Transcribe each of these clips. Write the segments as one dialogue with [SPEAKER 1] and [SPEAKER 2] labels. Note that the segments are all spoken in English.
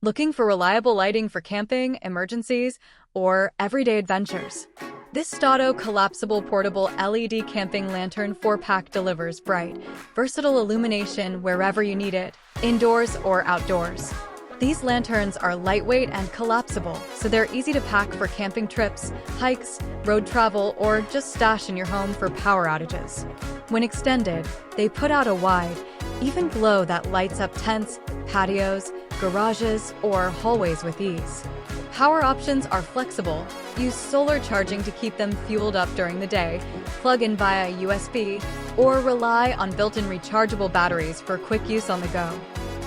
[SPEAKER 1] Looking for reliable lighting for camping, emergencies, or everyday adventures? This XTAUTO collapsible portable LED camping lantern 4-pack delivers bright, versatile illumination wherever you need it, indoors or outdoors. These lanterns are lightweight and collapsible, so they're easy to pack for camping trips, hikes, road travel, or just stash in your home for power outages. When extended, they put out a wide, even glow that lights up tents, patios, garages, or hallways with ease. Power options are flexible. Use solar charging to keep them fueled up during the day, plug in via USB, or rely on built-in rechargeable batteries for quick use on the go.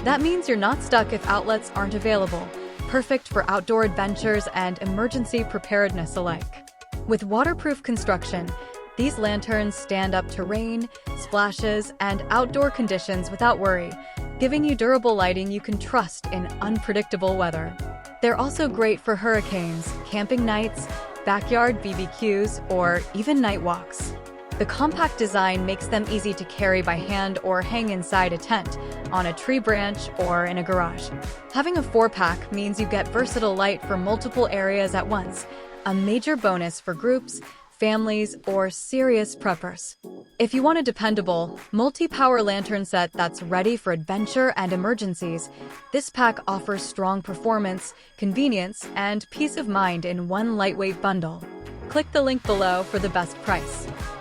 [SPEAKER 1] That means you're not stuck if outlets aren't available, perfect for outdoor adventures and emergency preparedness alike. With waterproof construction, these lanterns stand up to rain, splashes, and outdoor conditions without worry, giving you durable lighting you can trust in unpredictable weather. They're also great for hurricanes, camping nights, backyard BBQs, or even night walks. The compact design makes them easy to carry by hand or hang inside a tent, on a tree branch, or in a garage. Having a 4-pack means you get versatile light for multiple areas at once, a major bonus for groups, families, or serious preppers. If you want a dependable, multi-power lantern set that's ready for adventure and emergencies, this pack offers strong performance, convenience, and peace of mind in one lightweight bundle. Click the link below for the best price.